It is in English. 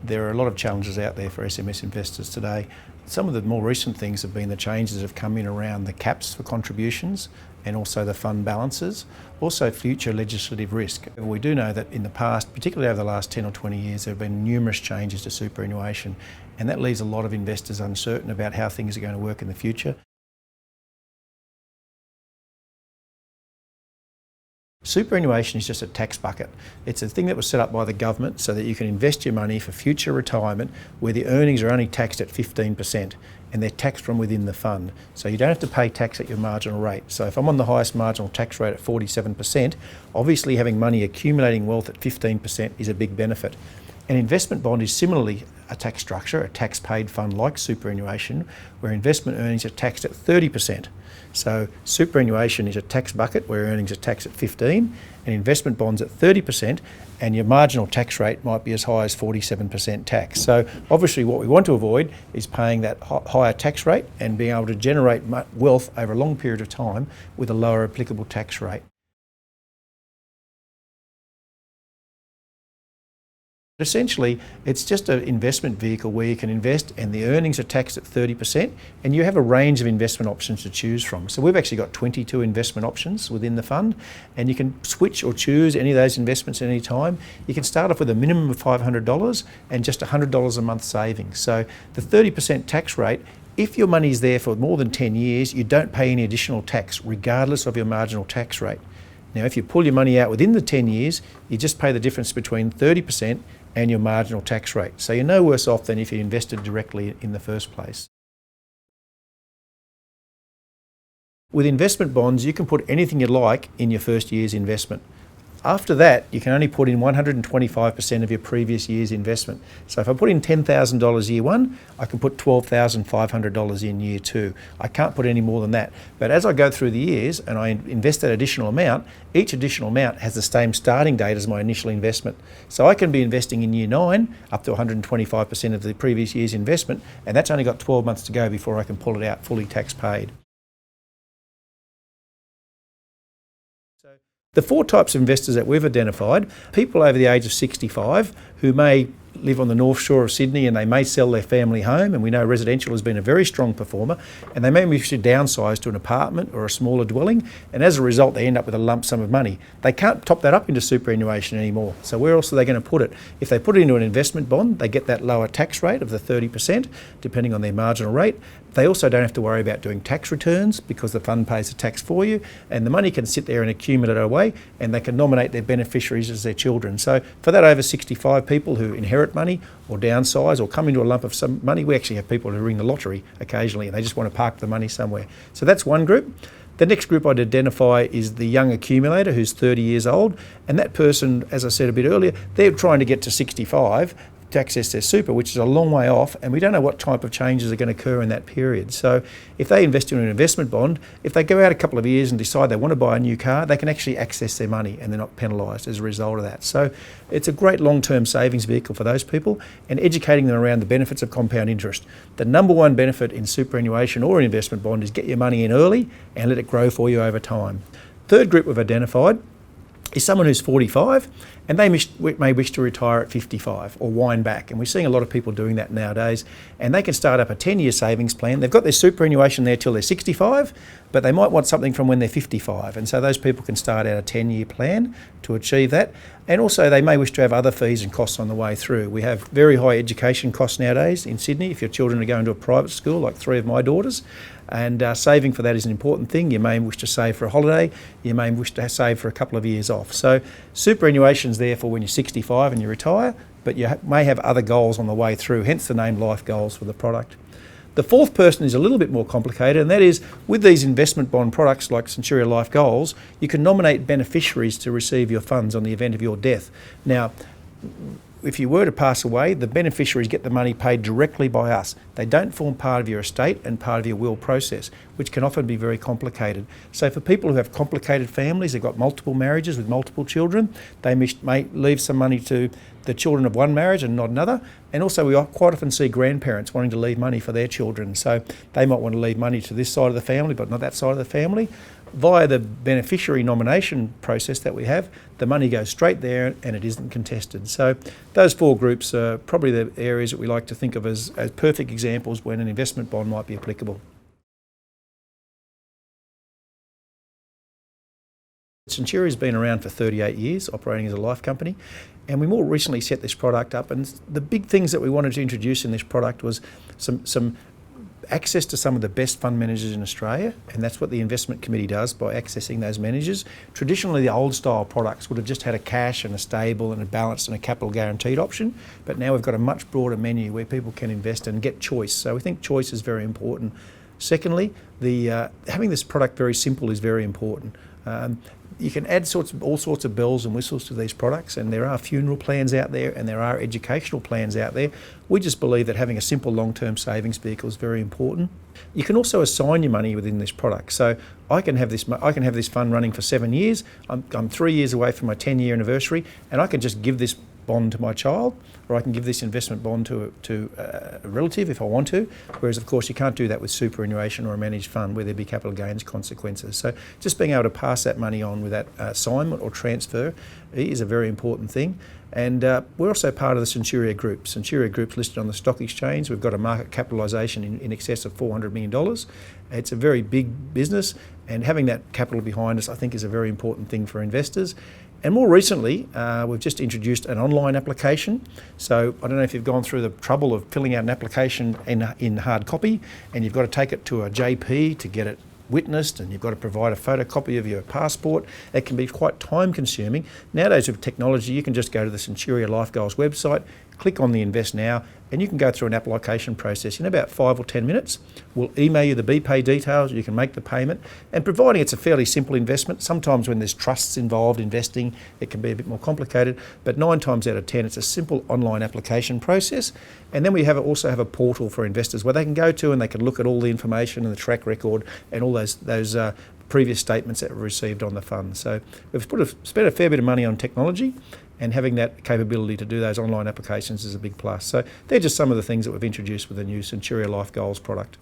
there are a lot of challenges out there for SMS investors today. Some of the more recent things have been the changes that have come in around the caps for contributions and also the fund balances, also future legislative risk. We do know that in the past, particularly over the last 10 or 20 years, there have been numerous changes to superannuation, and that leaves a lot of investors uncertain about how things are going to work in the future. Superannuation is just a tax bucket. It's a thing that was set up by the government so that you can invest your money for future retirement where the earnings are only taxed at 15% and they're taxed from within the fund. So you don't have to pay tax at your marginal rate. So if I'm on the highest marginal tax rate at 47%, obviously having money accumulating wealth at 15% is a big benefit. An investment bond is similarly a tax structure, a tax paid fund like superannuation, where investment earnings are taxed at 30%. So superannuation is a tax bucket where earnings are taxed at 15% and investment bonds at 30%, and your marginal tax rate might be as high as 47% tax. So obviously what we want to avoid is paying that higher tax rate and being able to generate wealth over a long period of time with a lower applicable tax rate. Essentially, it's just an investment vehicle where you can invest and the earnings are taxed at 30% and you have a range of investment options to choose from. So we've actually got 22 investment options within the fund, and you can switch or choose any of those investments at any time. You can start off with a minimum of $500 and just $100 a month savings. So the 30% tax rate, if your money is there for more than 10 years, you don't pay any additional tax regardless of your marginal tax rate. Now, if you pull your money out within the 10 years, you just pay the difference between 30% and your marginal tax rate. So you're no worse off than if you invested directly in the first place. With investment bonds, you can put anything you like in your first year's investment. After that, you can only put in 125% of your previous year's investment. So if I put in $10,000 year one, I can put $12,500 in year two. I can't put any more than that. But as I go through the years and I invest that additional amount, each additional amount has the same starting date as my initial investment. So I can be investing in year 9 up to 125% of the previous year's investment, and that's only got 12 months to go before I can pull it out fully tax paid. The 4 types of investors that we've identified: people over the age of 65 who may live on the North Shore of Sydney and they may sell their family home, and we know residential has been a very strong performer, and they may wish to downsize to an apartment or a smaller dwelling, and as a result they end up with a lump sum of money. They can't top that up into superannuation anymore. So where else are they going to put it? If they put it into an investment bond, they get that lower tax rate of the 30% depending on their marginal rate. They also don't have to worry about doing tax returns because the fund pays the tax for you, and the money can sit there and accumulate away, and they can nominate their beneficiaries as their children. So for that over 65 people who inherit money or downsize or come into a lump of some money, we actually have people who ring the lottery occasionally and they just want to park the money somewhere. So that's one group. The next group I'd identify is the young accumulator who's 30 years old, and that person, as I said a bit earlier, they're trying to get to 65 to access their super, which is a long way off, and we don't know what type of changes are going to occur in that period. So if they invest in an investment bond, if they go out a couple of years and decide they want to buy a new car, they can actually access their money and they're not penalised as a result of that. So it's a great long-term savings vehicle for those people, and educating them around the benefits of compound interest. The number one benefit in superannuation or an investment bond is get your money in early and let it grow for you over time. Third group we've identified is someone who's 45 and they may wish to retire at 55 or wind back. And we're seeing a lot of people doing that nowadays. And they can start up a 10-year savings plan. They've got their superannuation there till they're 65, but they might want something from when they're 55. And so those people can start out a 10-year plan to achieve that. And also they may wish to have other fees and costs on the way through. We have very high education costs nowadays in Sydney if your children are going to a private school, like 3 of my daughters. And saving for that is an important thing. You may wish to save for a holiday, you may wish to save for a couple of years off. So superannuation's there for when you're 65 and you retire, but you may have other goals on the way through, hence the name Life Goals for the product. The fourth person is a little bit more complicated, and that is with these investment bond products like Centuria LifeGoals, you can nominate beneficiaries to receive your funds on the event of your death. Now, if you were to pass away, the beneficiaries get the money paid directly by us. They don't form part of your estate and part of your will process. which can often be very complicated. So for people who have complicated families, they've got multiple marriages with multiple children, they may leave some money to the children of one marriage and not another. And also we quite often see grandparents wanting to leave money for their children. So they might want to leave money to this side of the family but not that side of the family. Via the beneficiary nomination process that we have, the money goes straight there and it isn't contested. So those four groups are probably the areas that we like to think of as perfect examples when an investment bond might be applicable. Centuria's been around for 38 years, operating as a life company, and we more recently set this product up, and the big things that we wanted to introduce in this product was some access to some of the best fund managers in Australia, and that's what the investment committee does by accessing those managers. Traditionally, the old style products would have just had a cash and a stable and a balanced and a capital guaranteed option, but now we've got a much broader menu where people can invest and get choice. So we think choice is very important. Secondly, having this product very simple is very important. You can add all sorts of bells and whistles to these products, and there are funeral plans out there and there are educational plans out there. We just believe that having a simple long-term savings vehicle is very important. You can also assign your money within this product. So I can have this fund running for 7 years. I'm 3 years away from my 10-year anniversary, and I can just give this bond to my child, or I can give this investment bond to a relative if I want to, whereas of course you can't do that with superannuation or a managed fund where there'd be capital gains consequences. So just being able to pass that money on with that assignment or transfer is a very important thing. And we're also part of the Centuria Group. Centuria Group's listed on the stock exchange. We've got a market capitalisation in excess of $400 million. It's a very big business, and having that capital behind us I think is a very important thing for investors. And more recently, we've just introduced an online application. So I don't know if you've gone through the trouble of filling out an application in hard copy, and you've got to take it to a JP to get it witnessed, and you've got to provide a photocopy of your passport. It can be quite time consuming. Nowadays with technology, you can just go to the Centuria LifeGoals website, click on the Invest Now, and you can go through an application process in about 5 or 10 minutes. We'll email you the BPay details, you can make the payment, and providing it's a fairly simple investment, sometimes when there's trusts involved investing, it can be a bit more complicated, but 9 times out of 10 it's a simple online application process. And then we also have a portal for investors where they can go to and they can look at all the information and the track record and all those previous statements that were received on the fund. So we've spent a fair bit of money on technology, and having that capability to do those online applications is a big plus. So they're just some of the things that we've introduced with the new Centuria LifeGoals product.